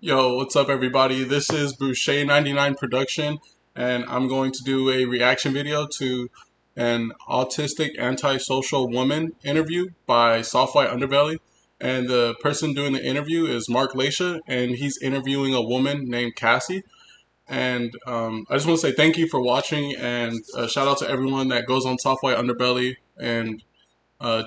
Yo, what's up, everybody? This is Boucher99 Production, and I'm going to do a reaction video to an autistic antisocial woman interview by Softy White Underbelly. And the person doing the interview is Mark Laita, and he's interviewing a woman named Cassy. And I just want to say thank you for watching, and shout out to everyone that goes on Softy White Underbelly and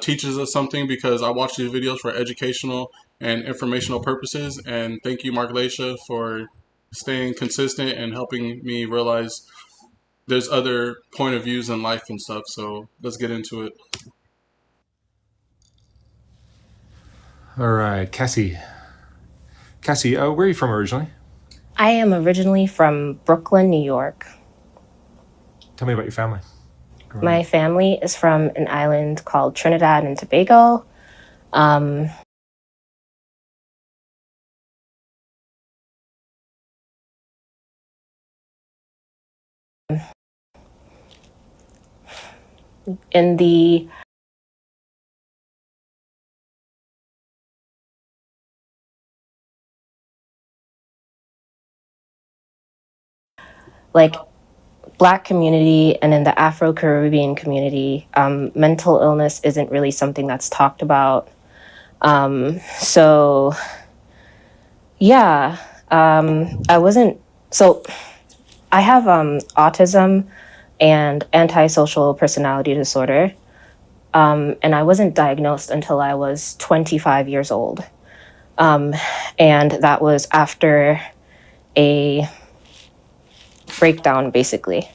teaches us something, because I watch these videos for educational and informational purposes. And thank you, Mark Laisha, for staying consistent and helping me realize there's other point of views in life and stuff. So let's get into it. All right, Cassy. Cassy, where are you from originally? I am originally from Brooklyn, New York. Tell me about your family. My family is from an island called Trinidad and Tobago. In the Black community and in the Afro-Caribbean community, mental illness isn't really something that's talked about. So yeah, I have autism and antisocial personality disorder. And I wasn't diagnosed until I was 25 years old. And that was after a breakdown, basically.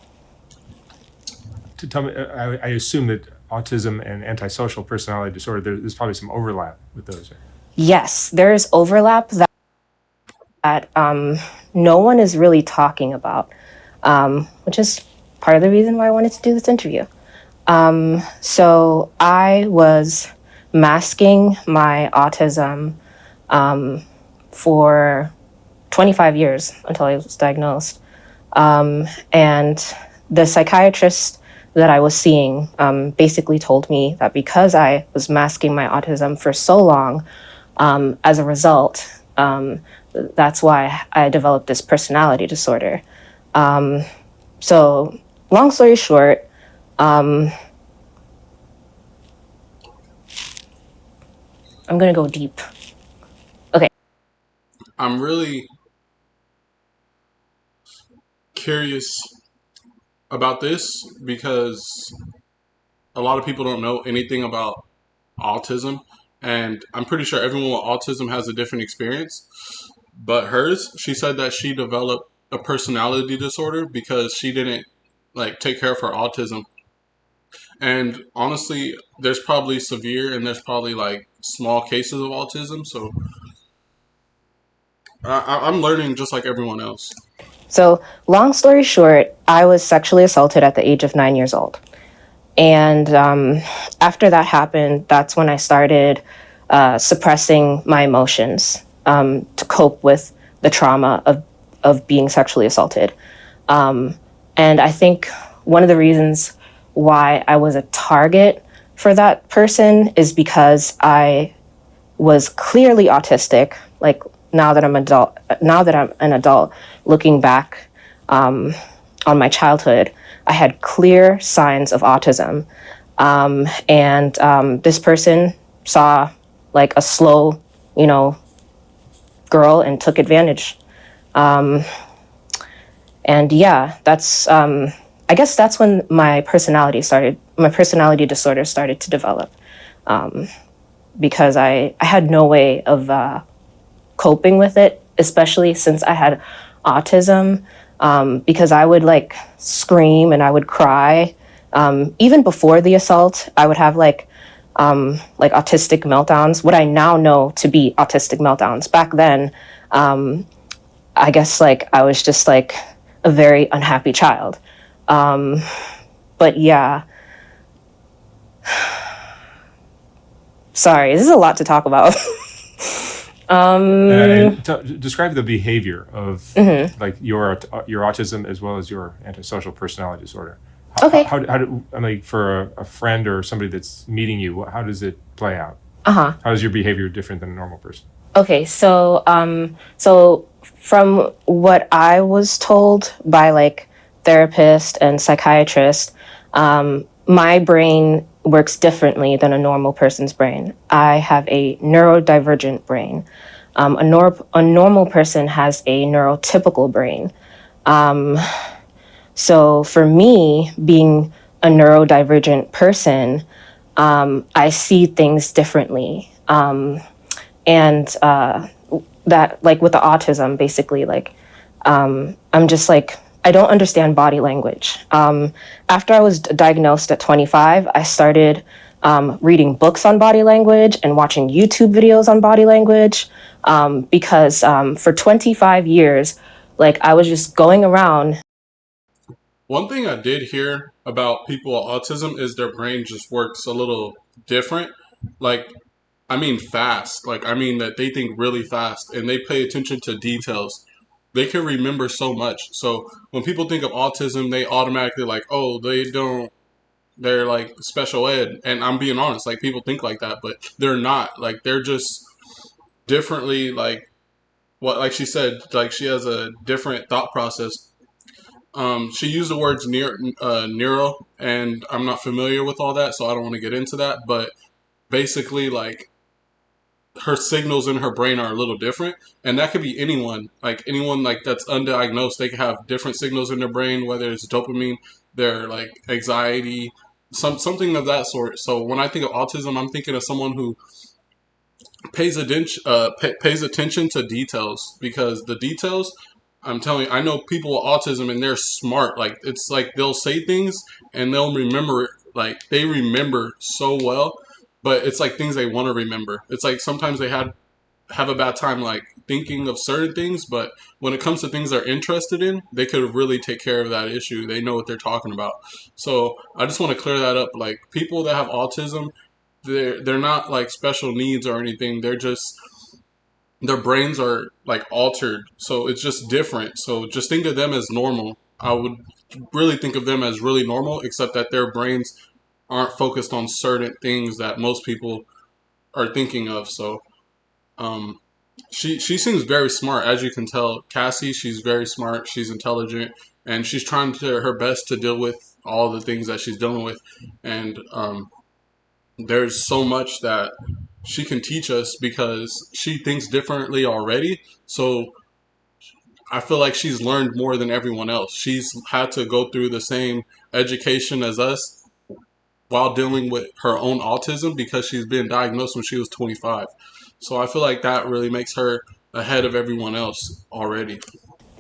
To tell me, I assume that autism and antisocial personality disorder, there's probably some overlap with those. Yes, there's overlap that no one is really talking about, which is part of the reason why I wanted to do this interview. So I was masking my autism for 25 years until I was diagnosed. And the psychiatrist that I was seeing basically told me that because I was masking my autism for so long, as a result, that's why I developed this personality disorder. So long story short, I'm gonna go deep. Okay. I'm really curious about this because a lot of people don't know anything about autism, and I'm pretty sure everyone with autism has a different experience. But hers, she said that she developed a personality disorder because she didn't take care of her autism. And honestly, there's probably severe and there's probably small cases of autism. So I'm learning just like everyone else. So long story short, I was sexually assaulted at the age of 9 years old. And after that happened, that's when I started suppressing my emotions to cope with the trauma of being sexually assaulted. And I think one of the reasons why I was a target for that person is because I was clearly autistic. Like now that I'm an adult, looking back on my childhood, I had clear signs of autism. And this person saw like a slow, girl and took advantage. And yeah, that's, I guess that's when my personality disorder started to develop. Because I had no way of coping with it, especially since I had autism, because I would scream and I would cry. Even before the assault, I would have autistic meltdowns, what I now know to be autistic meltdowns. Back then, I guess I was just a very unhappy child. But yeah. Sorry, this is a lot to talk about. Describe the behavior of your autism as well as your antisocial personality disorder. Okay. How for a friend or somebody that's meeting you, how does it play out? Uh-huh. How is your behavior different than a normal person? Okay, so from what I was told by like therapists and psychiatrists, my brain works differently than a normal person's brain. I have a neurodivergent brain. A normal person has a neurotypical brain. So for me, being a neurodivergent person, I see things differently. And that, like with the autism, basically, like, I'm just like, I don't understand body language. After I was diagnosed at 25, I started reading books on body language and watching YouTube videos on body language because for 25 years, like I was just going around. One thing I did hear about people with autism is their brain just works a little different. Like, I mean, fast. Like, I mean that they think really fast and they pay attention to details. They can remember so much. So when people think of autism, they automatically like, oh, they don't. They're like special ed, and I'm being honest. Like people think like that, but they're not. Like they're just differently. Like what, like she said, like she has a different thought process. She used the words neuro, and I'm not familiar with all that, so I don't want to get into that. But basically, like her signals in her brain are a little different, and that could be anyone. Like anyone like that's undiagnosed, they could have different signals in their brain, whether it's dopamine, their like anxiety, something of that sort. So when I think of autism, I'm thinking of someone who pays attention to details, because the details, I'm telling you, I know people with autism and they're smart. Like it's like they'll say things and they'll remember it. Like they remember so well, but it's like things they want to remember. It's like sometimes they have a bad time like thinking of certain things, but when it comes to things they're interested in, they could really take care of that issue. They know what they're talking about. So I just want to clear that up. Like people that have autism, they're not like special needs or anything. They're just, their brains are like altered, so it's just different. So just think of them as normal. I would really think of them as really normal, except that their brains aren't focused on certain things that most people are thinking of. So um, she seems very smart, as you can tell. Cassy, she's very smart. She's intelligent, and she's trying to her best to deal with all the things that she's dealing with. And there's so much that she can teach us because she thinks differently already. So I feel like she's learned more than everyone else. She's had to go through the same education as us while dealing with her own autism because she's been diagnosed when she was 25. So I feel like that really makes her ahead of everyone else already.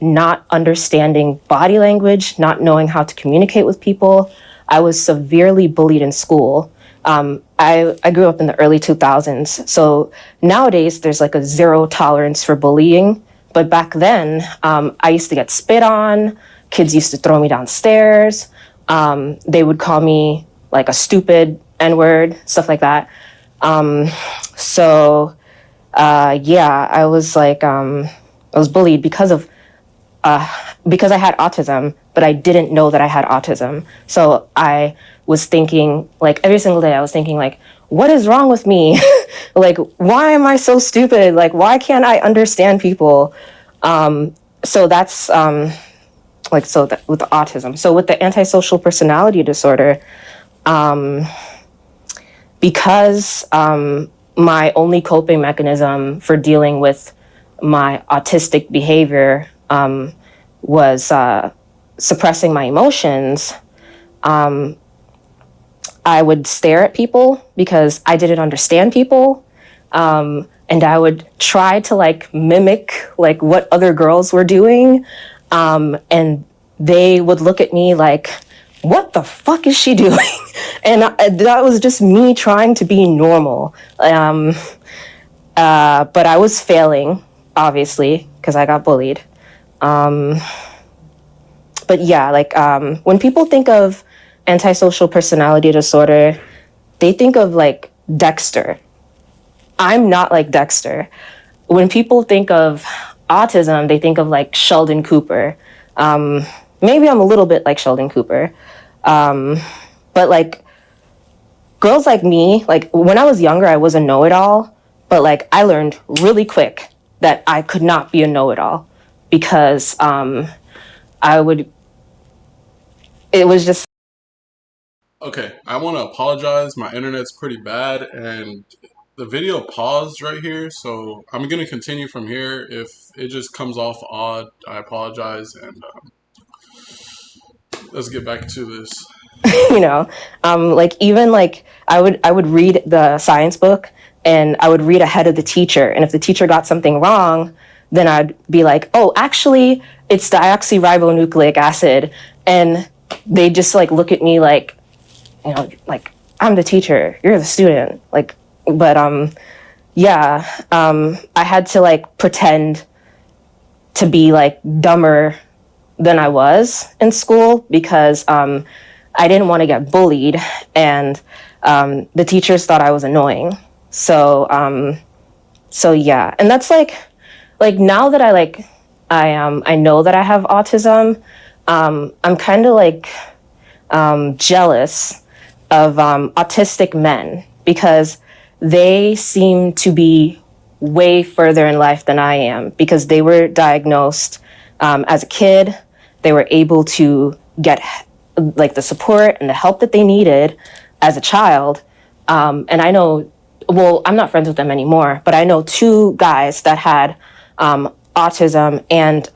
Not understanding body language, not knowing how to communicate with people. I was severely bullied in school. I grew up in the early 2000s. So nowadays there's like a zero tolerance for bullying. But back then, I used to get spit on. Kids used to throw me downstairs. They would call me like a stupid N-word, stuff like that. So yeah, I was like, I was bullied because I had autism, but I didn't know that I had autism. So I was thinking, like, every single day, I was thinking, like, what is wrong with me? Like, why am I so stupid? Like, why can't I understand people? So that's like, so that with the autism. So with the antisocial personality disorder, because my only coping mechanism for dealing with my autistic behavior was suppressing my emotions, I would stare at people because I didn't understand people. And I would try to like mimic like what other girls were doing. And they would look at me like, what the fuck is she doing? And that was just me trying to be normal. But I was failing, obviously, because I got bullied. But yeah, like when people think of antisocial personality disorder, they think of like Dexter. I'm not like Dexter. When people think of autism, they think of like Sheldon Cooper. Maybe I'm a little bit like Sheldon Cooper. But like girls like me, like when I was younger, I was a know-it-all, but like I learned really quick that I could not be a know-it-all. because I would, it was just. Okay, I want to apologize. My internet's pretty bad, and the video paused right here, so I'm gonna continue from here. If it just comes off odd, I apologize, and let's get back to this. You know, like even like I would read the science book and I would read ahead of the teacher, and if the teacher got something wrong, then I'd be like, oh, actually it's deoxyribonucleic acid, and they just like look at me like, you know, like I'm the teacher, you're the student, like. But yeah, I had to like pretend to be like dumber than I was in school because I didn't want to get bullied, and the teachers thought I was annoying. So yeah, and that's like now that I know that I have autism, I'm kind of like jealous of autistic men because they seem to be way further in life than I am because they were diagnosed as a kid. They were able to get like the support and the help that they needed as a child. And I know, well, I'm not friends with them anymore, but I know two guys that had autism and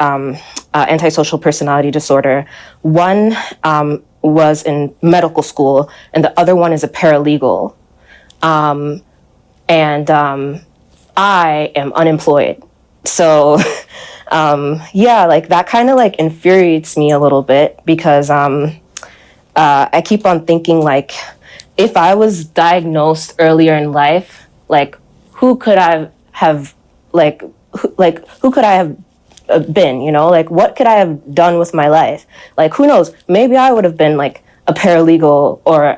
antisocial personality disorder. One was in medical school, and the other one is a paralegal. And I am unemployed. So yeah, like that kind of like infuriates me a little bit because I keep on thinking like, if I was diagnosed earlier in life, like who could I have who could I have been, you know, like what could I have done with my life? Like who knows, maybe I would have been like a paralegal or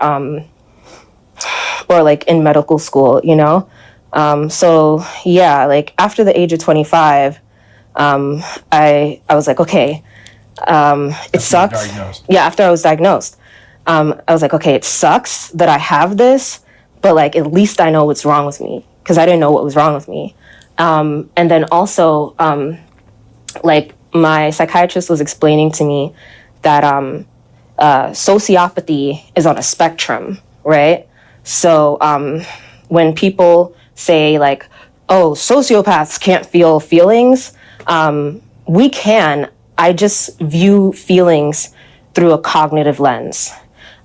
like in medical school, you know. So yeah, like after the age of 25, I was like, okay, it sucks. Yeah, after I was diagnosed, I was like, okay, it sucks that I have this, but like at least I know what's wrong with me because I didn't know what was wrong with me. And then also, like my psychiatrist was explaining to me that sociopathy is on a spectrum, right? So when people say like, oh, sociopaths can't feel feelings, we can. I just view feelings through a cognitive lens.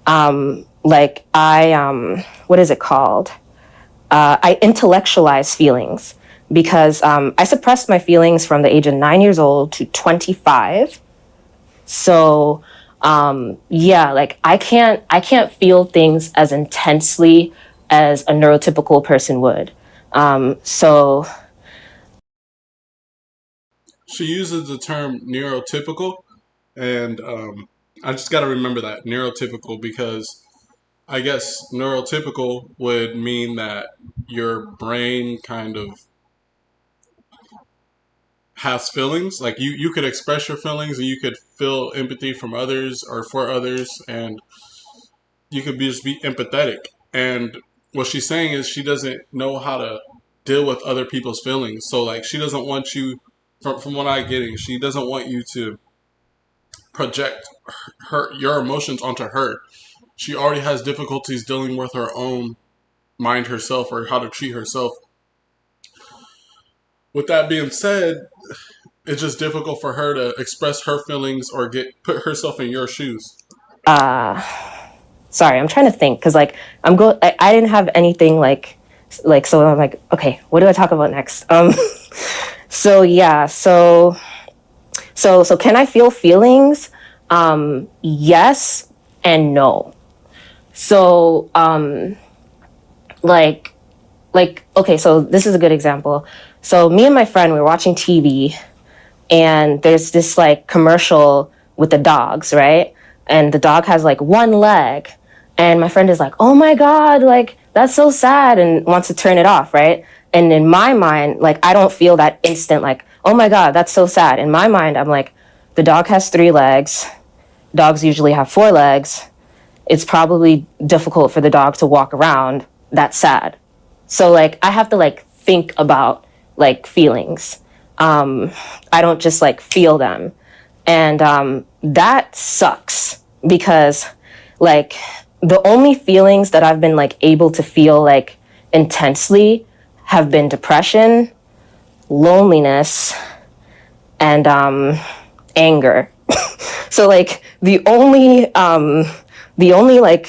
Like what is it called? I intellectualize feelings because I suppressed my feelings from the age of 9 years old to 25. So yeah, like I can't feel things as intensely as a neurotypical person would. So She uses the term neurotypical, and I just got to remember that neurotypical because I guess neurotypical would mean that your brain kind of has feelings. Like you could express your feelings and you could feel empathy from others or for others, and you could just be empathetic. And what she's saying is she doesn't know how to deal with other people's feelings. So like she doesn't want you, from what I'm getting, she doesn't want you to project your emotions onto her. She already has difficulties dealing with her own mind herself or how to treat herself. With that being said, it's just difficult for her to express her feelings or put herself in your shoes. sorry, I'm trying to think because like I didn't have anything like so I'm like, okay, what do I talk about next? So yeah, so can I feel feelings? Yes and no. So like okay, so this is a good example. So me and my friend, we were watching TV, and there's this like commercial with the dogs, right? And the dog has like one leg, and my friend is like, oh my god, like that's so sad, and wants to turn it off, right? And in my mind, like I don't feel that instant like, oh my god, that's so sad. In my mind, I'm like, the dog has 3 legs, dogs usually have 4 legs, it's probably difficult for the dog to walk around, that's sad. So like I have to like think about like feelings. I don't just like feel them. And that sucks because like the only feelings that I've been like able to feel like intensely have been depression, loneliness, and anger. So like the only like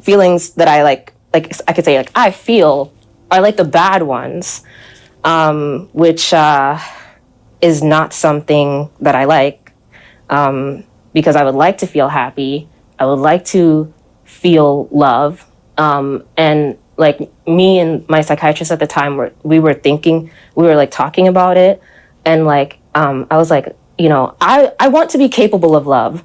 feelings that I like I could say like I feel are like the bad ones, which is not something that I like, because I would like to feel happy. I would like to feel love. And like me and my psychiatrist at the time we were like talking about it. And like, I was like, you know, I want to be capable of love.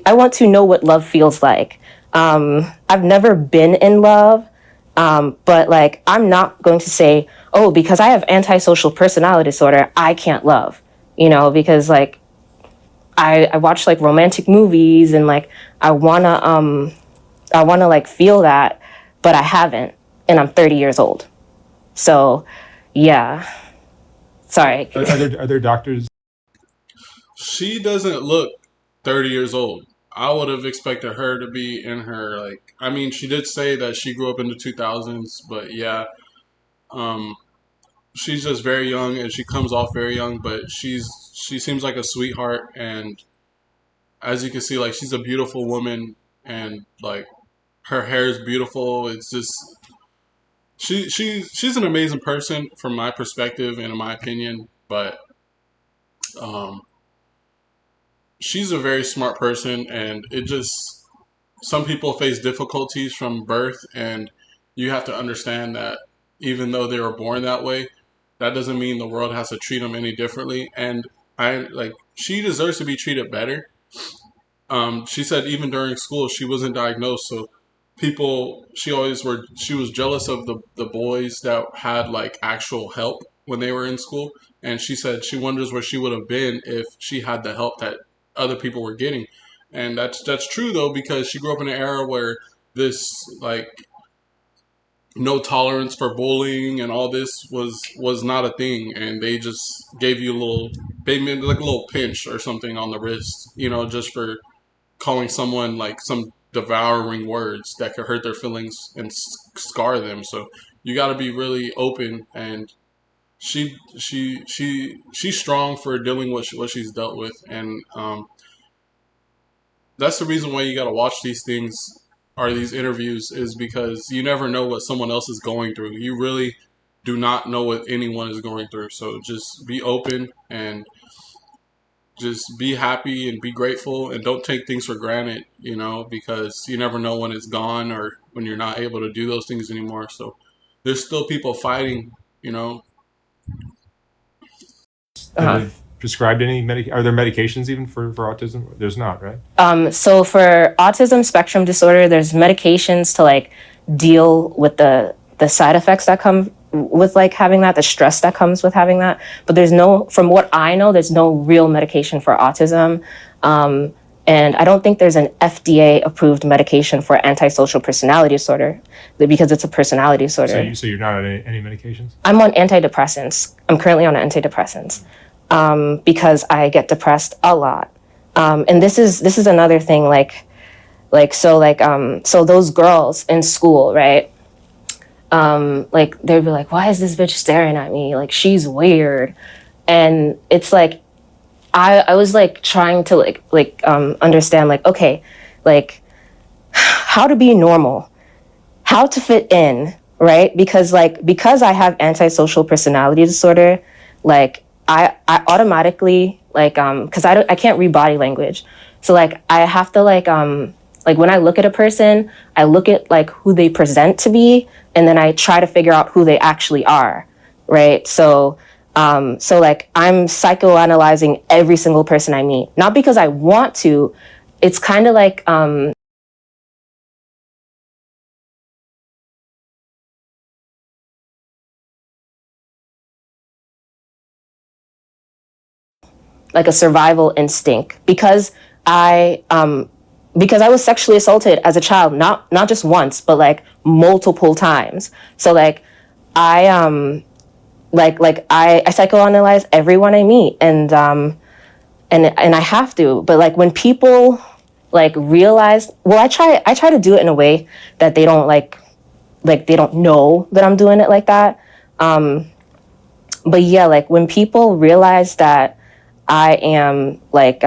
I want to know what love feels like. I've never been in love. But like, I'm not going to say, oh, because I have antisocial personality disorder, I can't love, you know, because like, I watch like romantic movies and like, I wanna like feel that, but I haven't, and I'm 30 years old. So, yeah, sorry. Are there doctors? She doesn't look 30 years old. I would have expected her to be in her, like, I mean, she did say that she grew up in the 2000s, but yeah, um, she's just very young and she comes off very young, but she seems like a sweetheart. And as you can see, like, she's a beautiful woman, and like her hair is beautiful. It's just she's an amazing person from my perspective and in my opinion, but um, she's a very smart person, and it just some people face difficulties from birth, and you have to understand that even though they were born that way, that doesn't mean the world has to treat them any differently. And I like she deserves to be treated better. She said even during school she wasn't diagnosed, so she was jealous of the boys that had like actual help when they were in school, and she said she wonders where she would have been if she had the help that other people were getting. And that's true though, because she grew up in an era where this like no tolerance for bullying and all this was not a thing, and they just gave you a little, they made like a little pinch or something on the wrist, you know, just for calling someone like some devouring words that could hurt their feelings and scar them. So you got to be really open, and she's strong for dealing with what she's dealt with. And that's the reason why you got to watch these things, or these interviews, is because you never know what someone else is going through. You really do not know what anyone is going through. So just be open and just be happy and be grateful, and don't take things for granted, you know, because you never know when it's gone or when you're not able to do those things anymore. So there's still people fighting, you know. Have they prescribed any are there medications even for autism? There's not, right? So for autism spectrum disorder, there's medications to like deal with the side effects that come with like having that, the stress that comes with having that. But there's no, from what I know, there's no real medication for autism. And I don't think there's an FDA approved medication for antisocial personality disorder, because it's a personality disorder. So you're not on any medications? I'm on antidepressants. I'm currently on antidepressants, because I get depressed a lot. And this is another thing, so those girls in school, right? Like they'd be like, why is this bitch staring at me? Like, she's weird. And it's like, I was like trying to understand, like, okay, like how to be normal, how to fit in, right? Because I have antisocial personality disorder, like I automatically because I can't read body language, so like I have to like when I look at a person, I look at like who they present to be, and then I try to figure out who they actually are, right? So like I'm psychoanalyzing every single person I meet, not because I want to. It's kind of like a survival instinct, because I was sexually assaulted as a child, not just once, but like multiple times. So like I I psychoanalyze everyone I meet, and I have to. But like when people like realize, well, I try to do it in a way that they don't like they don't know that I'm doing it like that. But yeah, like when people realize that I am like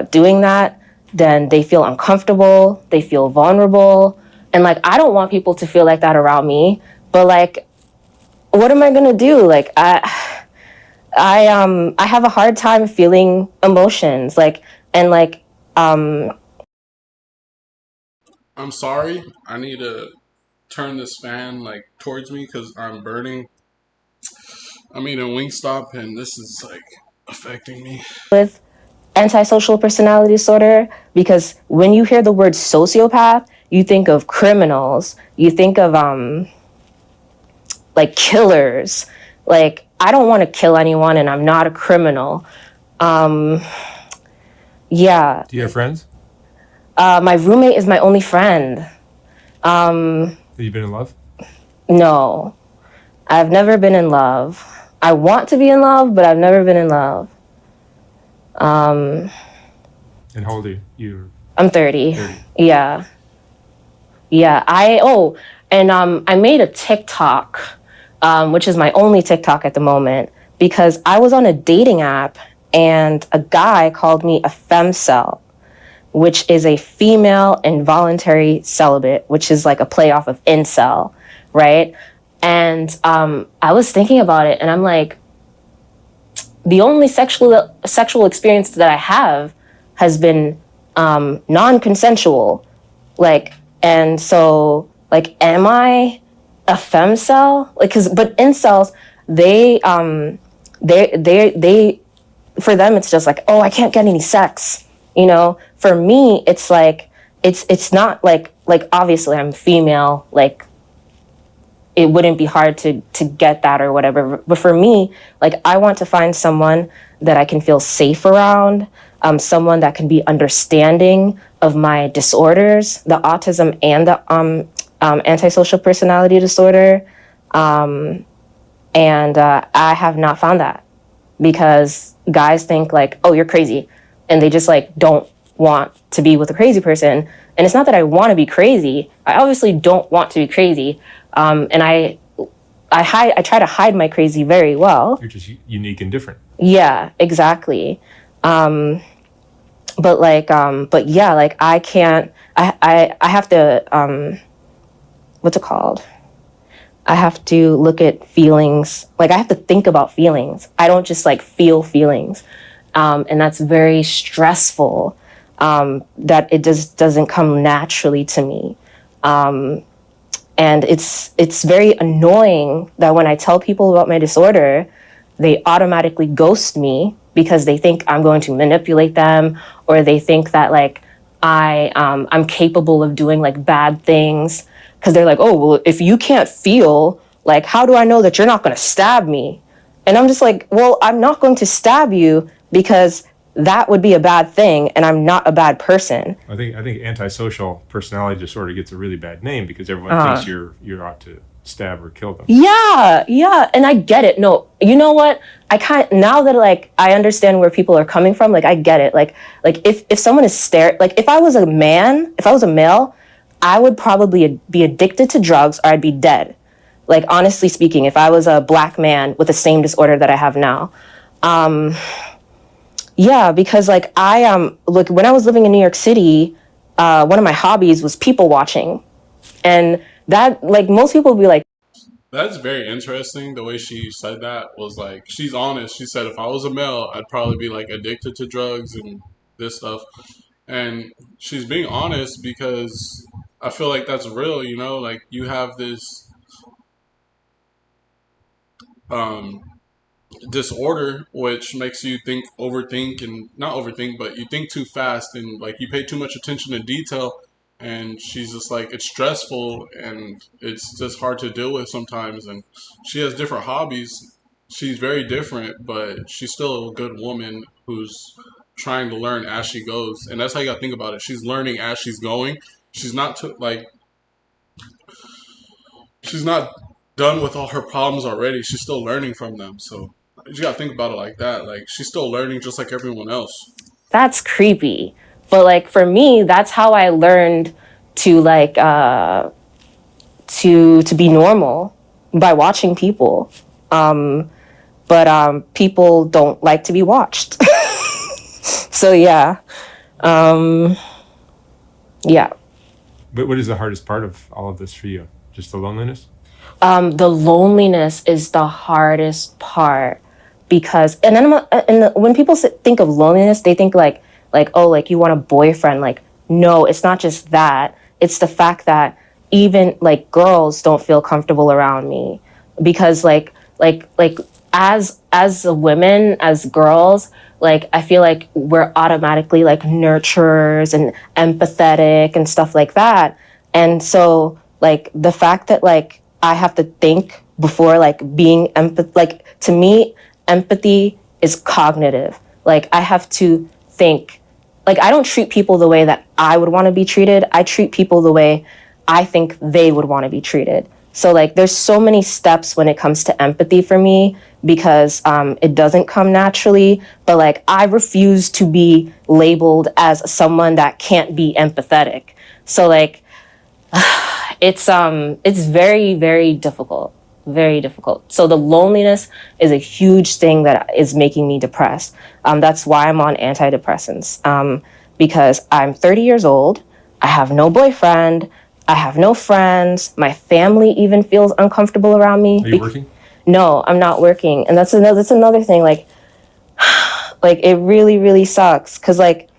doing that, then they feel uncomfortable, they feel vulnerable, and like I don't want people to feel like that around me. But like, what am I gonna do? Like I have a hard time feeling emotions, like and like I'm sorry. I need to turn this fan like towards me because I'm burning. I'm eating Wingstop and this is like affecting me. with antisocial personality disorder, because when you hear the word sociopath, you think of criminals, you think of like killers. Like I don't want to kill anyone and I'm not a criminal. Yeah. Do you have friends? My roommate is my only friend. Have you been in love? No, I've never been in love. I want to be in love, but I've never been in love. And how old are you? You're I'm 30. 30. Yeah. Yeah. And I made a TikTok, which is my only TikTok at the moment, because I was on a dating app and a guy called me a femcel, which is a female involuntary celibate, which is like a playoff of incel, right? And I was thinking about it, and I'm like, the only sexual experience that I have has been non-consensual, like, and so like, am I a femcel? Like, cause but incels, they they for them it's just like, oh, I can't get any sex, you know. For me it's like it's not like obviously I'm female, like it wouldn't be hard to get that or whatever. But for me, like I want to find someone that I can feel safe around, someone that can be understanding of my disorders, the autism and the antisocial personality disorder. And I have not found that, because guys think like, oh, you're crazy, and they just like don't want to be with a crazy person. And it's not that I want to be crazy. I obviously don't want to be crazy, and I try to hide my crazy very well. You're just unique and different. Yeah, exactly. But yeah, like I can't. I have to. What's it called? I have to look at feelings. Like I have to think about feelings. I don't just like feel feelings, and that's very stressful. That it just doesn't come naturally to me, and it's very annoying that when I tell people about my disorder, they automatically ghost me because they think I'm going to manipulate them, or they think that like I'm capable of doing like bad things, because they're like, oh, well, if you can't feel, like, how do I know that you're not going to stab me? And I'm just like, well, I'm not going to stab you because that would be a bad thing, and I'm not a bad person. I think antisocial personality disorder gets a really bad name because everyone thinks you're out to stab or kill them. Yeah, and I get it. No, you know what? I can't, now that like I understand where people are coming from. Like I get it. Like if someone is like if I was a male, I would probably be addicted to drugs or I'd be dead. Like honestly speaking, if I was a black man with the same disorder that I have now. Yeah, because like look, when I was living in New York City, one of my hobbies was people watching, and that like most people would be like, That's very interesting. The way she said that was like she's honest. She said if I was a male, I'd probably be like addicted to drugs and this stuff. And she's being honest because I feel like that's real, you know? Like you have this um disorder which makes you overthink, and not overthink, but you think too fast and like you pay too much attention to detail. And she's just like, it's stressful and it's just hard to deal with sometimes. And she has different hobbies. She's very different, but she's still a good woman who's trying to learn as she goes. And that's how you gotta think about it. She's learning as she's going. She's not like she's not done with all her problems already. She's still learning from them. So you just gotta think about it like that. Like she's still learning just like everyone else. That's creepy. But like for me, that's how I learned to like to be normal, by watching people. But people don't like to be watched. So yeah. Yeah. But what is the hardest part of all of this for you? Just the loneliness? The loneliness is the hardest part, because and then when people think of loneliness, they think like, oh, like you want a boyfriend. Like, no, it's not just that. It's the fact that even like girls don't feel comfortable around me, because like as a women, as girls, like I feel like we're automatically like nurturers and empathetic and stuff like that. And so like the fact that like I have to think before like being empath, like to me empathy is cognitive. Like I have to think. Like I don't treat people the way that I would want to be treated. I treat people the way I think they would want to be treated. So like there's so many steps when it comes to empathy for me, because it doesn't come naturally. But like I refuse to be labeled as someone that can't be empathetic. So like it's very, very difficult. Very difficult. So the loneliness is a huge thing that is making me depressed. That's why I'm on antidepressants, because I'm 30 years old. I have no boyfriend. I have no friends. My family even feels uncomfortable around me. Are you working? No, I'm not working, and that's another thing. Like it really, really sucks, because like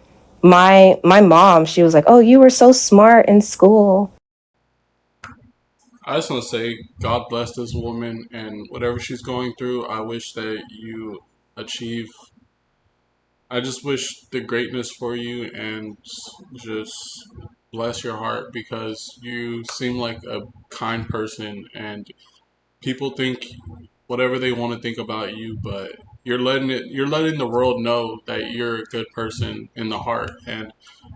my mom, she was like, "Oh, you were so smart in school." I just want to say, God bless this woman and whatever she's going through. I wish that you achieve. I just wish the greatness for you and just bless your heart because you seem like a kind person and people think whatever they want to think about you, but you're letting the world know that you're a good person in the heart. And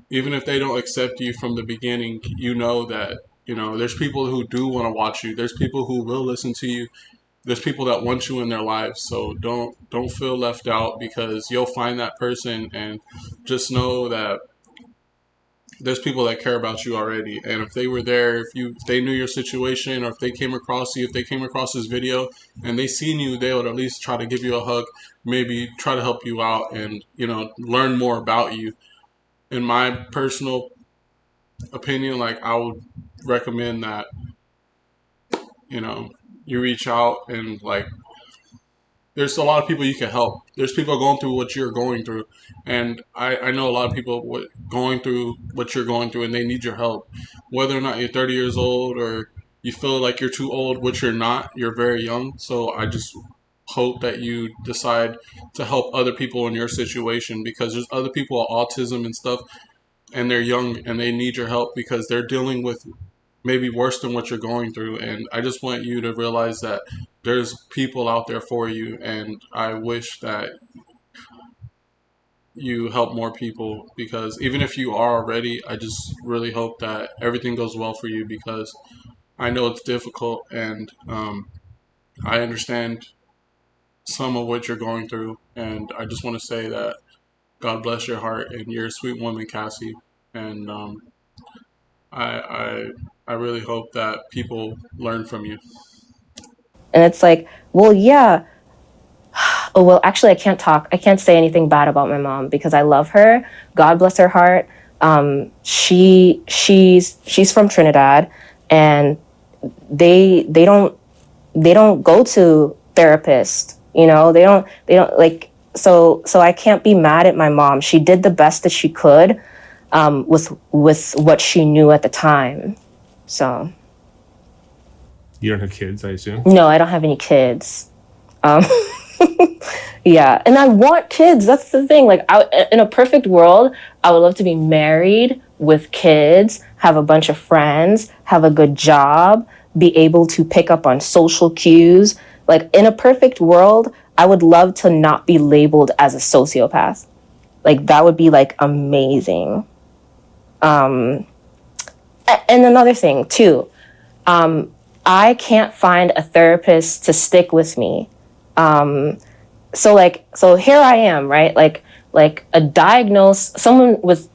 even if they don't accept you from the beginning, you know that there's people who do want to watch you. There's people who will listen to you. There's people that want you in their lives. So don't feel left out because you'll find that person, and just know that there's people that care about you already. And if they were there, if they knew your situation, or if they came across you, if they came across this video and they seen you, they would at least try to give you a hug, maybe try to help you out, and learn more about you. In my personal opinion, like I would recommend that you know you reach out, and like there's a lot of people you can help. There's people going through what you're going through, and I know a lot of people going through what you're going through, and they need your help. Whether or not you're 30 years old or you feel like you're too old, which you're not, you're very young. So I just hope that you decide to help other people in your situation, because there's other people with autism and stuff, and they're young and they need your help because they're dealing with maybe worse than what you're going through. And I just want you to realize that there's people out there for you, and I wish that you help more people, because even if you are already, I just really hope that everything goes well for you, because I know it's difficult, and I understand some of what you're going through, and I just want to say that God bless your heart, and you're a sweet woman, Cassie. And I, I I really hope that people learn from you. And it's like, well, yeah. Oh, well, actually, I can't say anything bad about my mom, because I love her. God bless her heart. She's from Trinidad, and they don't go to therapists. They don't like. So I can't be mad at my mom. She did the best that she could, with what she knew at the time. So You don't have kids, I assume? no, I don't have any kids. Um, yeah, and I want kids. That's the thing. Like, in a perfect world, I would love to be married with kids, have a bunch of friends, have a good job, be able to pick up on social cues. Like, in a perfect world, I would love to not be labeled as a sociopath. Like, that would be like amazing. And another thing too, I can't find a therapist to stick with me. So here I am, right? Like a diagnosed someone with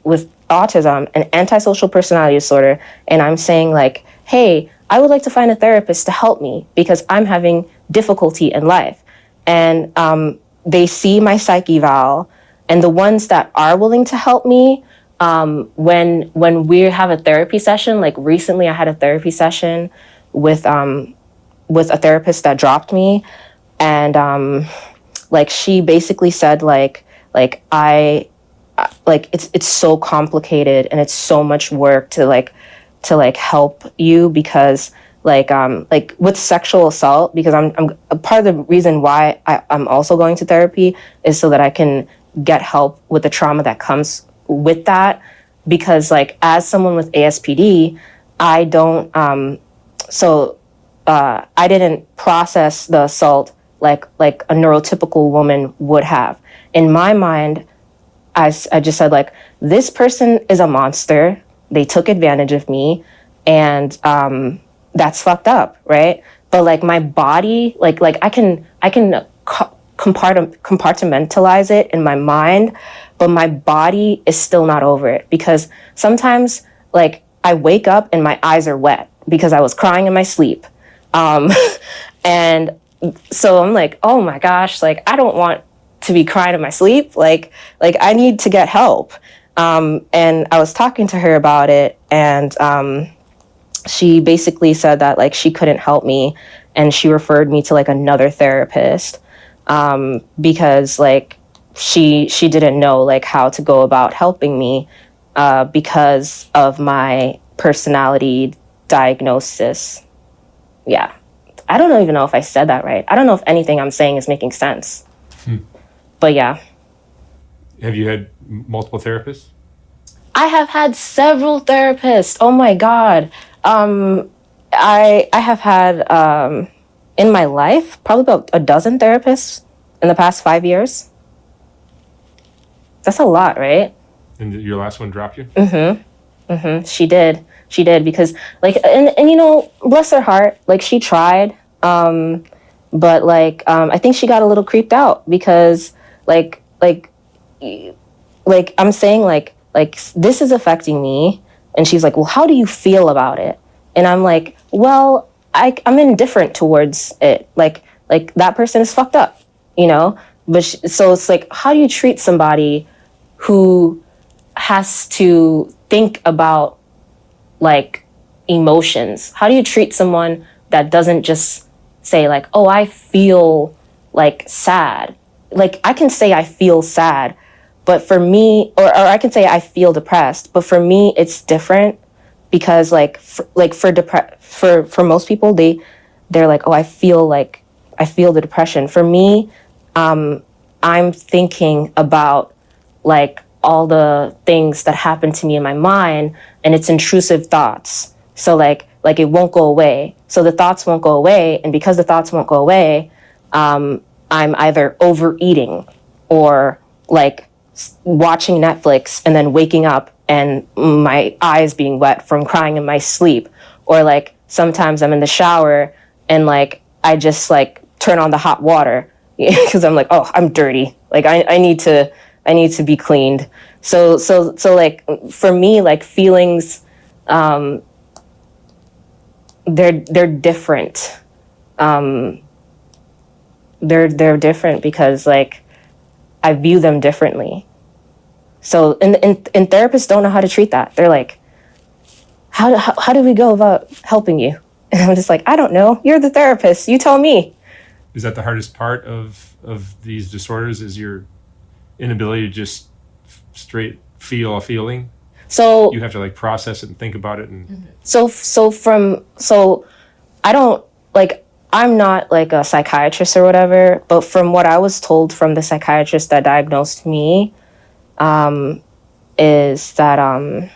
autism and antisocial personality disorder, and I'm saying like, hey, I would like to find a therapist to help me because I'm having difficulty in life. And they see my psych eval, and the ones that are willing to help me, when we have a therapy session, like recently I had a therapy session with a therapist that dropped me, and like she basically said like it's so complicated and it's so much work to help you because like with sexual assault, because I'm a part of the reason why I'm also going to therapy is so that I can get help with the trauma that comes with that, because like as someone with ASPD, I don't I didn't process the assault like a neurotypical woman would have. In my mind, I just said like, this person is a monster. They took advantage of me, and that's fucked up, right? But like my body, like I can compartmentalize it in my mind, but my body is still not over it, because sometimes like I wake up and my eyes are wet because I was crying in my sleep. And so I'm like, oh my gosh, like I don't want to be crying in my sleep. Like I need to get help. And I was talking to her about it, and she basically said that like she couldn't help me, and she referred me to like another therapist, because like she didn't know like how to go about helping me because of my personality diagnosis. Yeah. I don't even know if I said that right. I don't know if anything I'm saying is making sense. But yeah. Have you had multiple therapists? I have had several therapists. Oh my God. I have had in my life probably about a dozen therapists in the past 5 years. That's a lot, right? And your last one dropped you? She did. She did, because like, and you know, bless her heart, like she tried. But like, I think she got a little creeped out because like I'm saying like this is affecting me. And she's like, well, how do you feel about it? And I'm like, well, I'm indifferent towards it. Like that person is fucked up, you know? But so it's like, how do you treat somebody who has to think about like emotions? How do you treat someone that doesn't just say like, oh, I feel like sad? Like I can say I feel sad, but for me, or I can say I feel depressed, but for me it's different, because like for most people, they're like, oh, I feel the depression. For me, I'm thinking about like all the things that happen to me in my mind, and it's intrusive thoughts. So like it won't go away. So the thoughts won't go away, and because the thoughts won't go away, I'm either overeating or like watching Netflix and then waking up and my eyes being wet from crying in my sleep, or like sometimes I'm in the shower and like I just like turn on the hot water because I'm like, oh, I'm dirty. Like I need to be cleaned. So like for me, like feelings, they're different. They're different because like I view them differently. So and therapists don't know how to treat that. They're like, how do we go about helping you? And I'm just like, I don't know. You're the therapist. You tell me. Is that the hardest part of these disorders, is your inability to just straight feel a feeling? So you have to like process it and think about it. And so I don't like, I'm not like a psychiatrist or whatever, but from what I was told from the psychiatrist that diagnosed me, is that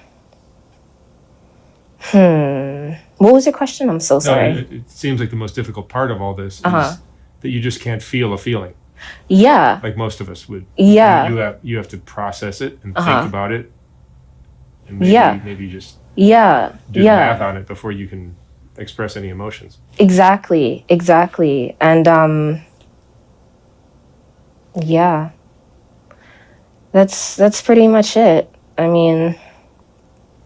what was your question? I'm so sorry. No, it seems like the most difficult part of all this is that you just can't feel a feeling. Yeah. Like most of us would. Yeah. You have to process it and think about it, and maybe just do the math on it before you can express any emotions. Exactly, exactly. And yeah, that's pretty much it. I mean,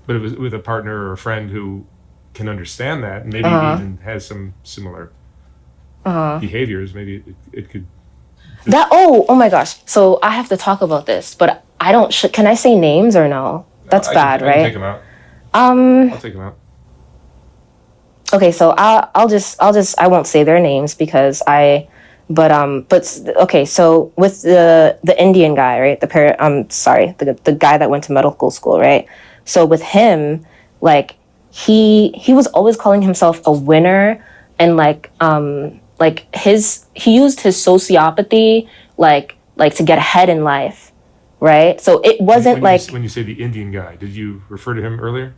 But it was with a partner or a friend who can understand that, maybe even has some similar behaviors. Maybe it could. that oh my gosh. So I have to talk about this, but I don't can I say names or no? That's bad, I can take right? them out. I'll take them out. Okay, so I'll just I won't say their names because okay, so with the Indian guy, right? The guy that went to medical school, right? So with him, like he was always calling himself a winner, and he used his sociopathy like to get ahead in life, right? So it wasn't When you say the Indian guy, did you refer to him earlier?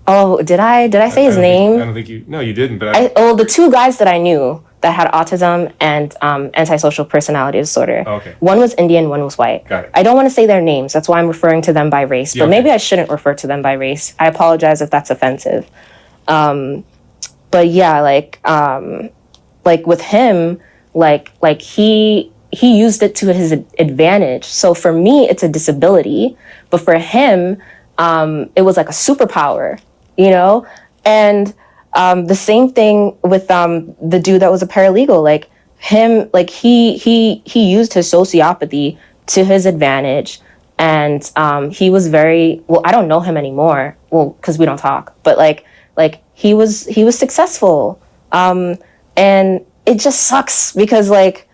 oh, did I say his name? I don't think you. No, you didn't. But The two guys that I knew that had autism and antisocial personality disorder. Oh, okay. One was Indian, one was white. Got it. I don't want to say their names. That's why I'm referring to them by race. Yeah, But okay. maybe I shouldn't refer to them by race. I apologize if that's offensive. But yeah, like with him, he used it to his advantage. So for me, it's a disability, but for him, it was like a superpower, you know? And the same thing with the dude that was a paralegal. Like him, like he used his sociopathy to his advantage, and he was very well. I don't know him anymore. Well, because we don't talk. But like he was successful, and it just sucks because like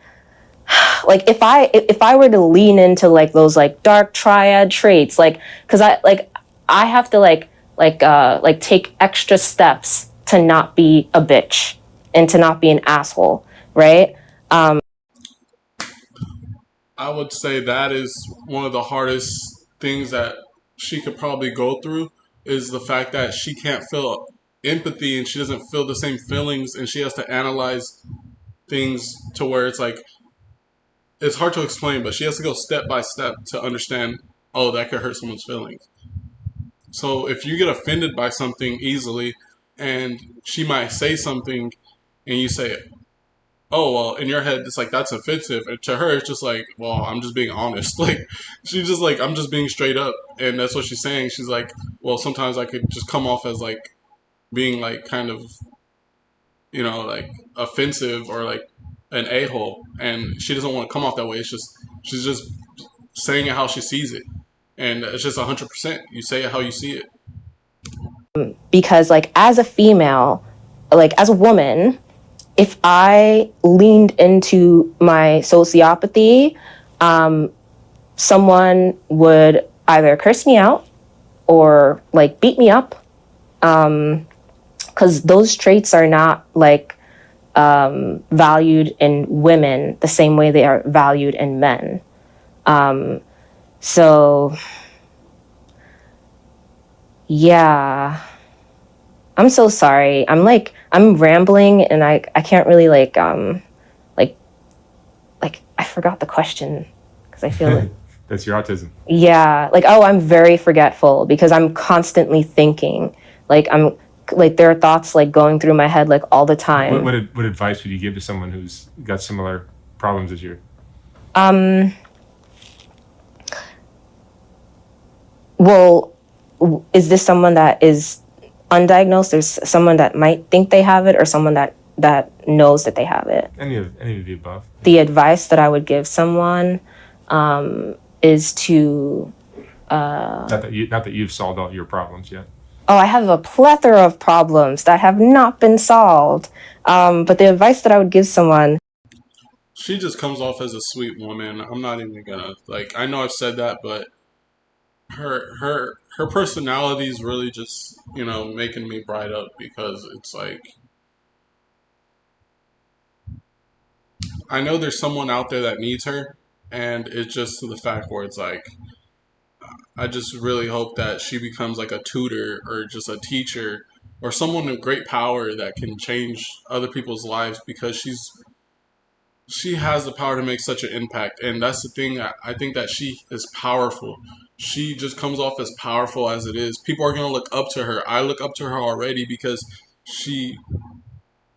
if I were to lean into like those like dark triad traits, like because I have to like take extra steps to not be a bitch and to not be an asshole, right? I would say that is one of the hardest things that she could probably go through is the fact that she can't feel empathy and she doesn't feel the same feelings and she has to analyze things to where it's like it's hard to explain, but she has to go step by step to understand, oh, that could hurt someone's feelings. So if you get offended by something easily and she might say something and you say, oh, well, in your head, it's like, that's offensive. And to her, it's just like, well, I'm just being honest. Like, she's just like, I'm just being straight up. And that's what she's saying. She's like, well, sometimes I could just come off as like being like kind of, like offensive or like an a-hole. And she doesn't want to come off that way. It's just, she's just saying it how she sees it. And it's just 100%. You say it how you see it. Because like as a female, like as a woman, if I leaned into my sociopathy, someone would either curse me out or like beat me up, because those traits are not like valued in women the same way they are valued in men. So yeah, I'm so sorry. I'm rambling and I can't really like I forgot the question because I feel like That's your autism. yeah, like oh, I'm very forgetful because I'm constantly thinking. Like I'm like there are thoughts like going through my head like all the time. What advice would you give to someone who's got similar problems as you? Well, is this someone that is undiagnosed? There's someone that might think they have it, or someone that knows that they have it. Any of the above. The advice that I would give someone is to Not that you've solved all your problems yet. oh, I have a plethora of problems that have not been solved. But the advice that I would give someone. She just comes off as a sweet woman. I'm not even gonna like. I know I've said that, but her personality is really just making me bright up because it's like I know there's someone out there that needs her, and it's just the fact where it's like I just really hope that she becomes like a tutor or just a teacher or someone with great power that can change other people's lives because she has the power to make such an impact. And that's the thing. I think that she is powerful. She just comes off as powerful as it is. People are going to look up to her. I look up to her already because she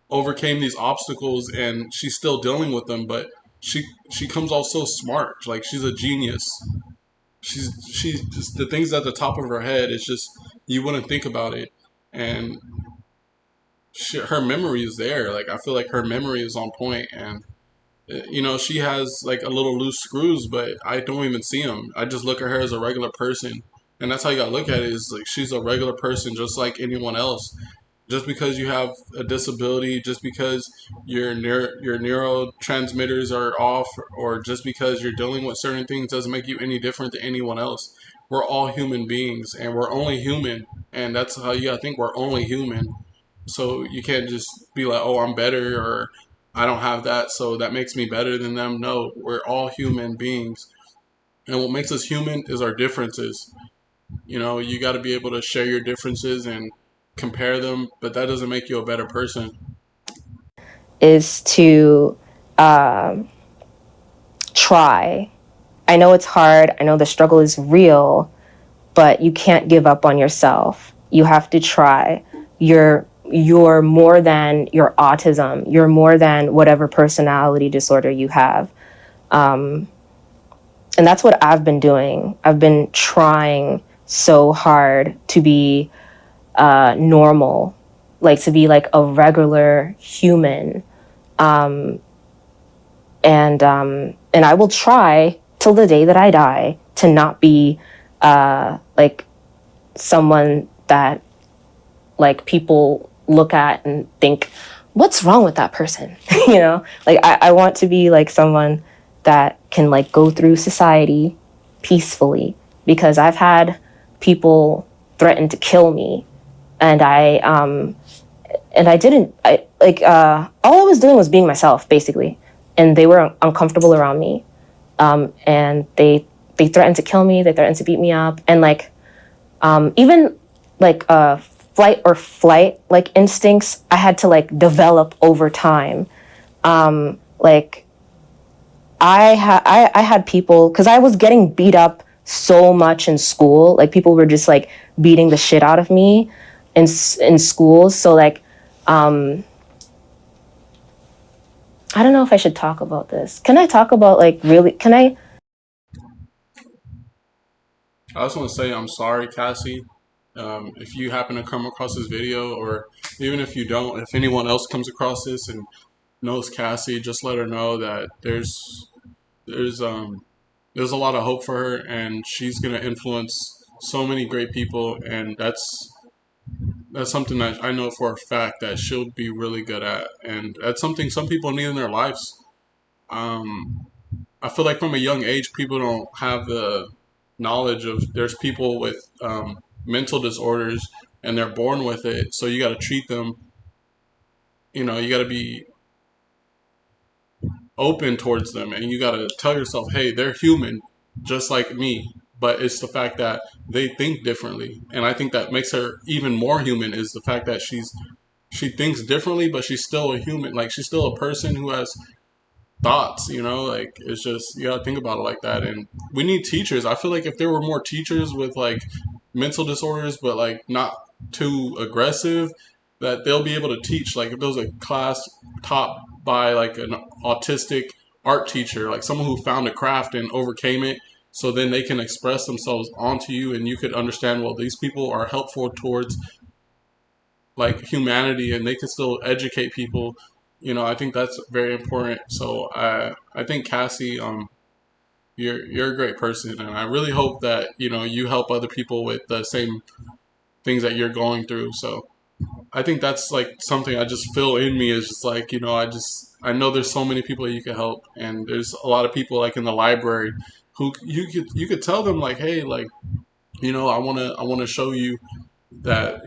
overcame these obstacles and she's still dealing with them, but she comes off so smart. Like she's a genius. She's just the things at the top of her head. It's just you wouldn't think about it, and her memory is there. Like I feel like her memory is on point, and she has like a little loose screws, but I don't even see them. I just look at her as a regular person, and that's how you gotta look at it. Is like she's a regular person, just like anyone else. Just because you have a disability, just because your neurotransmitters are off, or just because you're dealing with certain things, doesn't make you any different than anyone else. We're all human beings, and we're only human, and that's how you gotta think. We're only human, so you can't just be like, "Oh, I'm better," or "I don't have that, so that makes me better than them." No, we're all human beings, and what makes us human is our differences. You got to be able to share your differences and compare them, but that doesn't make you a better person. Is to try. I know it's hard. I know the struggle is real, but you can't give up on yourself. You have to try. You're more than your autism. You're more than whatever personality disorder you have. And that's what I've been doing. I've been trying so hard to be normal, like to be like a regular human. And I will try till the day that I die to not be like someone that like people look at and think, what's wrong with that person? Like I want to be like someone that can like go through society peacefully, because I've had people threaten to kill me, and I didn't. I like all I was doing was being myself, basically, and they were uncomfortable around me, and they threatened to kill me. They threatened to beat me up, and like even like flight or flight like instincts I had to like develop over time. Like I had people, because I was getting beat up so much in school. Like people were just like beating the shit out of me in school. So like I don't know if I should talk about this. Can I talk about like really? Can I? I just want to say I'm sorry, Cassie. If you happen to come across this video, or even if you don't, if anyone else comes across this and knows Cassie, just let her know that there's there's a lot of hope for her, and she's gonna influence so many great people, and that's something that I know for a fact that she'll be really good at, and that's something some people need in their lives. Um, I feel like from a young age, people don't have the knowledge of there's people with mental disorders and they're born with it. So you got to treat them. You got to be open towards them, and you got to tell yourself, hey, they're human, just like me. But it's the fact that they think differently, and I think that makes her even more human. Is the fact that she thinks differently, but she's still a human. Like she's still a person who has thoughts, like it's just you gotta think about it like that. And we need teachers. I feel like if there were more teachers with like mental disorders but like not too aggressive, that they'll be able to teach. Like if there was a class taught by like an autistic art teacher, like someone who found a craft and overcame it, so then they can express themselves onto you and you could understand, well, these people are helpful towards like humanity and they can still educate people. I think that's very important. So I think Cassie, you're a great person, and I really hope that you help other people with the same things that you're going through. So I think that's like something I just feel in me is just like I know there's so many people you could help, and there's a lot of people like in the library who you could tell them like, hey, like I want to show you that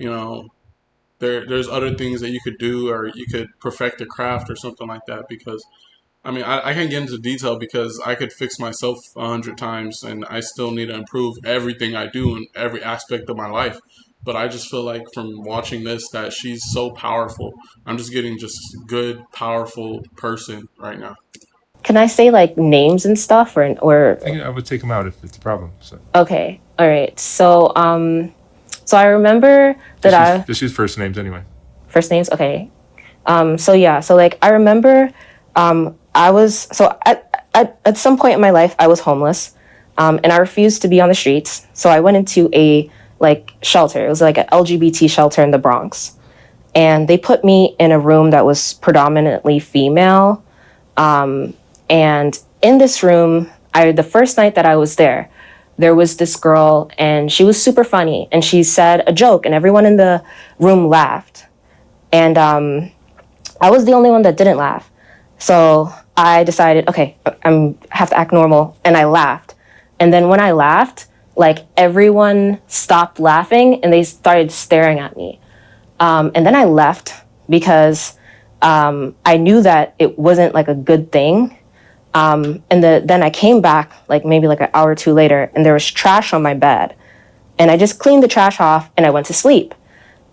there's other things that you could do, or you could perfect a craft or something like that. Because I mean, I can't get into detail because I could fix myself 100 times and I still need to improve everything I do in every aspect of my life. But I just feel like from watching this that she's so powerful. I'm just getting just good, powerful person right now. Can I say like names and stuff, or? I would take them out if it's a problem. So Okay, all right. So I remember that just use first names anyway. First names? Okay. So like I remember at some point in my life I was homeless, and I refused to be on the streets. So I went into a like shelter. It was like an LGBT shelter in the Bronx, and they put me in a room that was predominantly female. And in this room, the first night that I was there was this girl, and she was super funny, and she said a joke, and everyone in the room laughed, and I was the only one that didn't laugh. So I decided, okay, I have to act normal, and I laughed. And then when I laughed, like everyone stopped laughing and they started staring at me. And then I left because I knew that it wasn't like a good thing. Then I came back like maybe like an hour or two later, and there was trash on my bed. And I just cleaned the trash off and I went to sleep.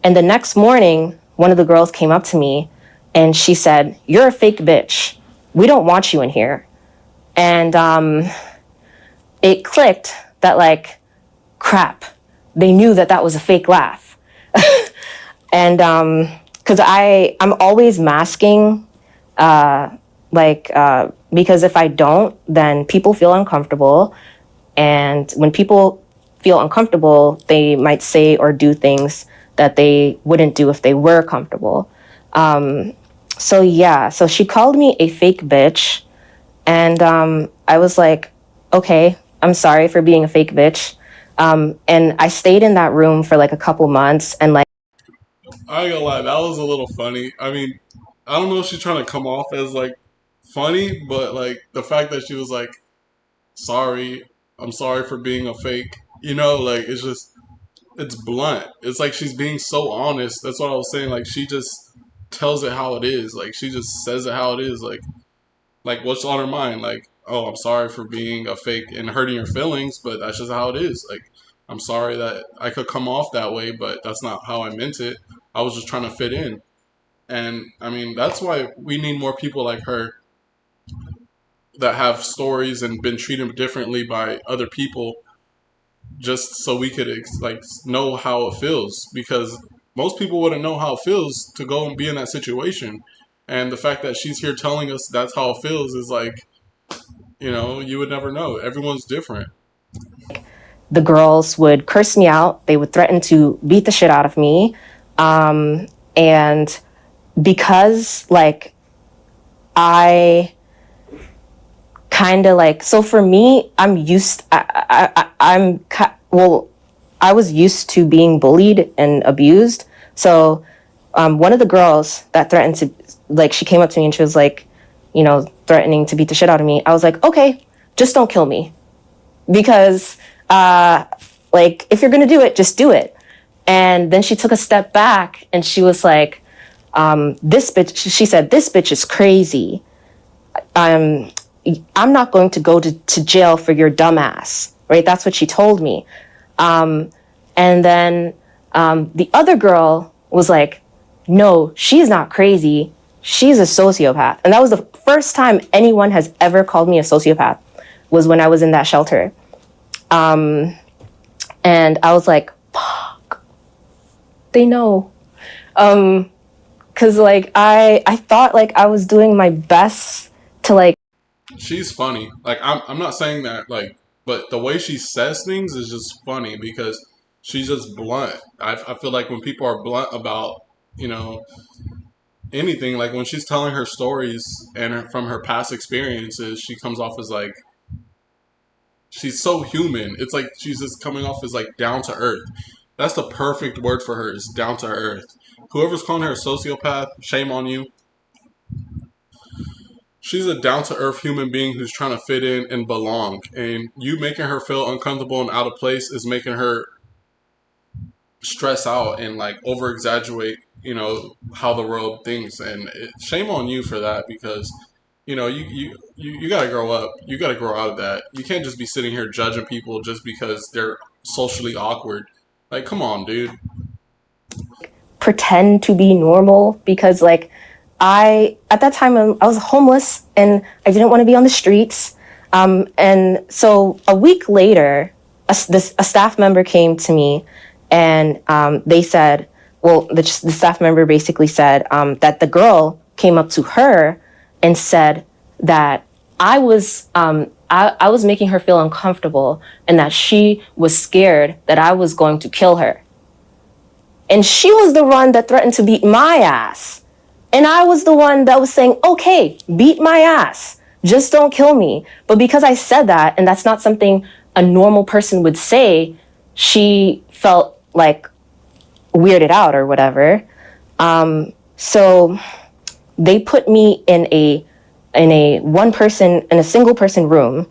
And the next morning, one of the girls came up to me and she said, "You're a fake bitch. We don't want you in here." And it clicked that like, crap, they knew that that was a fake laugh. And because I'm always masking, because if I don't, then people feel uncomfortable. And when people feel uncomfortable, they might say or do things that they wouldn't do if they were comfortable. So she called me a fake bitch. And I was like, okay, I'm sorry for being a fake bitch. And I stayed in that room for like a couple months, and like, I ain't gonna lie, that was a little funny. I mean, I don't know if she's trying to come off as like funny, but like the fact that she was like, sorry, I'm sorry for being a fake, like it's just, it's blunt. It's like she's being so honest. That's what I was saying. Like she just tells it how it is. Like she just says it how it is. Like what's on her mind? Like, oh, I'm sorry for being a fake and hurting your feelings, but that's just how it is. Like, I'm sorry that I could come off that way, but that's not how I meant it. I was just trying to fit in. And I mean, that's why we need more people like her that have stories and been treated differently by other people, just so we could like know how it feels, because most people wouldn't know how it feels to go and be in that situation. And the fact that she's here telling us that's how it feels is like, you would never know. Everyone's different. the girls would curse me out. They would threaten to beat the shit out of me. And because like I kind of like, so for me, I'm used, I was used to being bullied and abused. So one of the girls that threatened to, like, she came up to me and she was like, threatening to beat the shit out of me. I was like, okay, just don't kill me. Because, like, if you're going to do it, just do it. And then she took a step back and she was like, this bitch, she said, this bitch is crazy. I'm not going to go to jail for your dumbass, right? That's what she told me. And then the other girl was like, no, she's not crazy. She's a sociopath. And that was the first time anyone has ever called me a sociopath, was when I was in that shelter. And I was like, fuck, they know. Cause like, I thought like I was doing my best to like. She's funny. Like, I'm not saying that, like, but the way she says things is just funny because she's just blunt. I feel like when people are blunt about, anything, like when she's telling her stories and from her past experiences, she comes off as like, she's so human. It's like she's just coming off as like down to earth. That's the perfect word for her, is down to earth. Whoever's calling her a sociopath, shame on you. She's a down to earth human being who's trying to fit in and belong. And you making her feel uncomfortable and out of place is making her stress out and like over exaggerate, how the world thinks. And shame on you for that, because you got to grow up. You got to grow out of that. You can't just be sitting here judging people just because they're socially awkward. Like, come on, dude. Pretend to be normal, because like at that time I was homeless and I didn't want to be on the streets. And so a week later, a staff member came to me and they said, well, the staff member basically said that the girl came up to her and said that I was making her feel uncomfortable and that she was scared that I was going to kill her. And she was the one that threatened to beat my ass. And I was the one that was saying, okay, beat my ass. Just don't kill me. But because I said that, and that's not something a normal person would say, she felt like weirded out or whatever. So they put me in a single person room,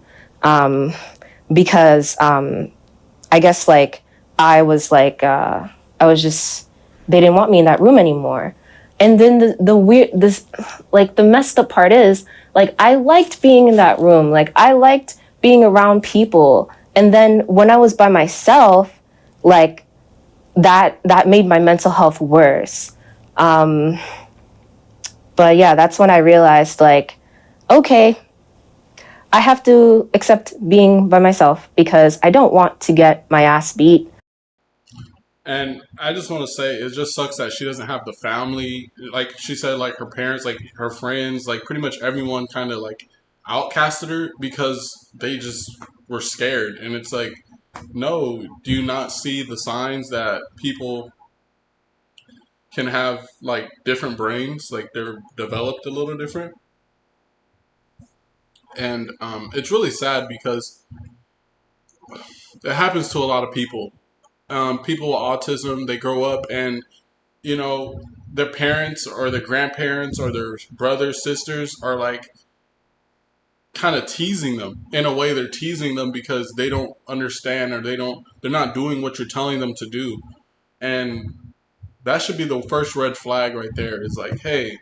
because I guess like I was like I was just, they didn't want me in that room anymore. And then the messed up part is like I liked being in that room, like I liked being around people. And then when I was by myself, like that made my mental health worse. But yeah, that's when I realized like, okay, I have to accept being by myself because I don't want to get my ass beat. And I just want to say, it just sucks that she doesn't have the family. Like she said, like her parents, like her friends, like pretty much everyone kind of like outcasted her because they just were scared. And it's like, no, do you not see the signs that people can have like different brains? Like they're developed a little different. And it's really sad because it happens to a lot of people. People with autism, they grow up and you know, their parents or their grandparents or their brothers, sisters are like kind of teasing them. In a way, they're teasing them because they don't understand or they're not doing what you're telling them to do. And that should be the first red flag right there is like, hey,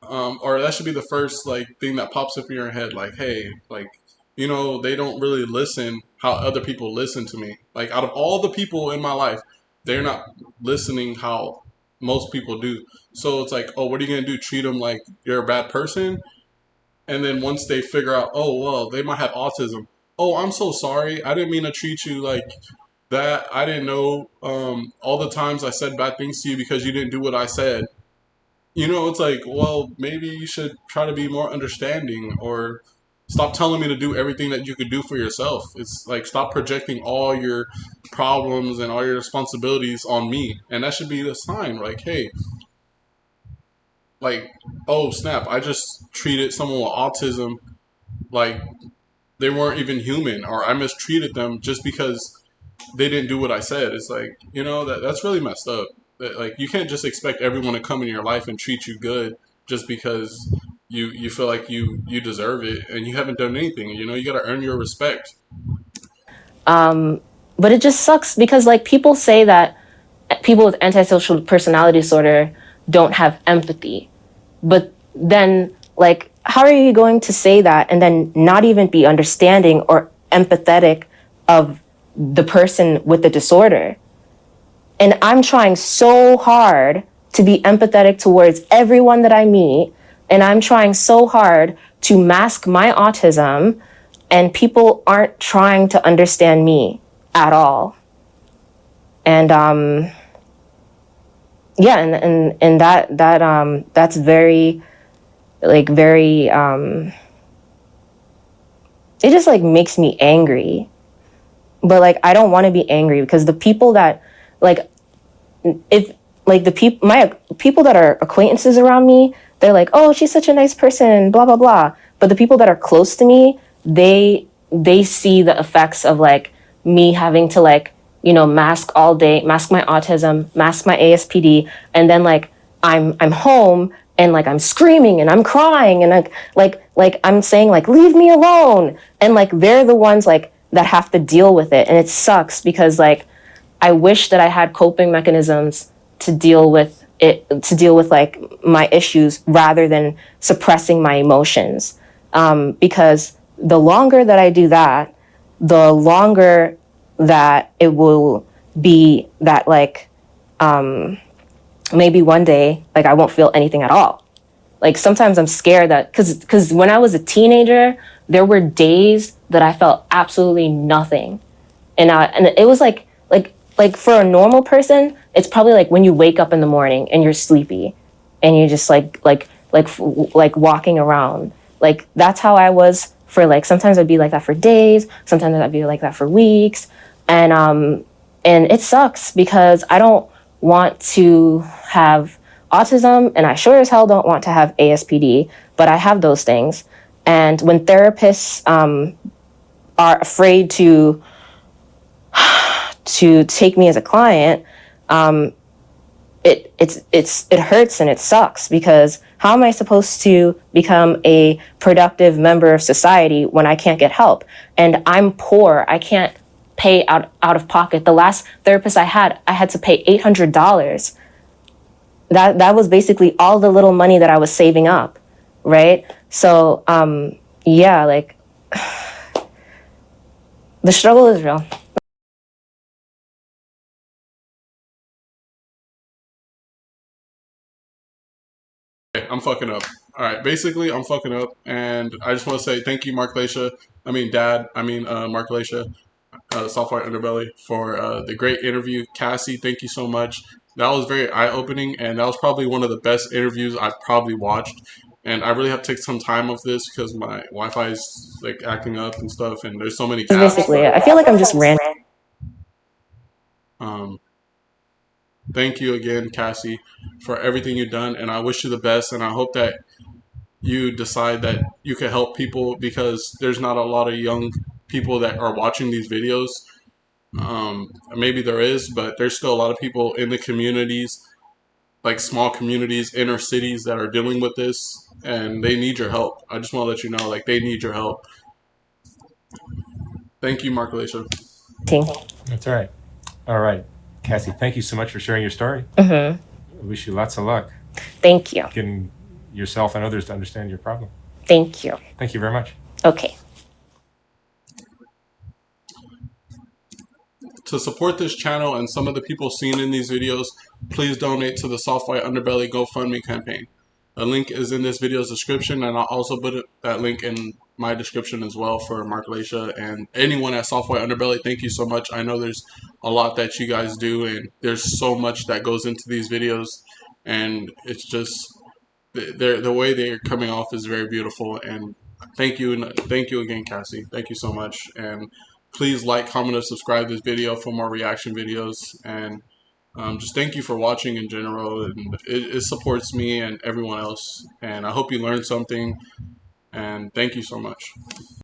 or that should be the first like thing that pops up in your head, like, hey, like, you know, they don't really listen how other people listen to me. Like, out of all the people in my life, they're not listening how most people do. So it's like, oh, what are you gonna do? Treat them like you're a bad person? And then once they figure out, oh, well, they might have autism. Oh, I'm so sorry. I didn't mean to treat you like that. I didn't know all the times I said bad things to you because you didn't do what I said. You know, it's like, well, maybe you should try to be more understanding or stop telling me to do everything that you could do for yourself. It's like, stop projecting all your problems and all your responsibilities on me. And that should be the sign, like, hey, like, oh, snap, I just treated someone with autism like they weren't even human, or I mistreated them just because they didn't do what I said. It's like, you know, that's really messed up. Like, you can't just expect everyone to come in your life and treat you good just because you feel like you deserve it and you haven't done anything. You know, you got to earn your respect. But it just sucks because like people say that people with antisocial personality disorder don't have empathy. But then like how are you going to say that and then not even be understanding or empathetic of the person with the disorder? And I'm trying so hard to be empathetic towards everyone that I meet. And I'm trying so hard to mask my autism, and people aren't trying to understand me at all. And yeah, and that's very like very it just like makes me angry. But like I don't want to be angry because the people that like if like the people my people that are acquaintances around me, they're like, oh, she's such a nice person, blah blah blah. But the people that are close to me, they see the effects of like me having to like, you know, mask all day, mask my autism, mask my ASPD, and then like I'm home and like I'm screaming and I'm crying and like I'm saying like leave me alone, and like they're the ones like that have to deal with it, and it sucks because like I wish that I had coping mechanisms to deal with it, to deal with like my issues rather than suppressing my emotions. Because the longer that I do that, the longer that it will be that like maybe one day like I won't feel anything at all. Like sometimes I'm scared that because when I was a teenager, there were days that I felt absolutely nothing, and it was like like for a normal person, it's probably like when you wake up in the morning and you're sleepy and you're just like walking around. Like that's how I was for like, sometimes I'd be like that for days, sometimes I'd be like that for weeks. And it sucks because I don't want to have autism, and I sure as hell don't want to have ASPD, but I have those things. And when therapists are afraid to take me as a client, it hurts and it sucks, because how am I supposed to become a productive member of society when I can't get help? And I'm poor. I can't pay out of pocket. The last therapist I had to pay $800. That was basically all the little money that I was saving up, right? So yeah, like the struggle is real. Okay, I'm fucking up. All right, basically, I'm fucking up, and I just want to say thank you, Mark Laita. Mark Laita, Softy White Underbelly, for the great interview. Cassy, thank you so much. That was very eye-opening, and that was probably one of the best interviews I've probably watched. And I really have to take some time off this because my Wi-Fi is like acting up and stuff, and there's so many gaps. Basically, I feel like I'm just ranting. Um, thank you again, Cassy, for everything you've done, and I wish you the best. And I hope that you decide that you can help people, because there's not a lot of young people that are watching these videos. Maybe there is, but there's still a lot of people in the communities, like small communities, inner cities, that are dealing with this, and they need your help. I just want to let you know, like, they need your help. Thank you, Mark Laisha. That's all right. All right, Cassy, thank you so much for sharing your story. I wish you lots of luck. Thank you. Getting yourself and others to understand your problem. Thank you. Thank you very much. Okay. To support this channel and some of the people seen in these videos, please donate to the Softy White Underbelly GoFundMe campaign. The link is in this video's description, and I'll also put that link in my description as well for Mark Laisha and anyone at Softy White Underbelly. Thank you so much. I know there's a lot that you guys do, and there's so much that goes into these videos, and it's just the way they're coming off is very beautiful. And thank you again, Cassy. Thank you so much. And please like, comment, and subscribe this video for more reaction videos. And just thank you for watching in general. And it supports me and everyone else. And I hope you learned something. And thank you so much.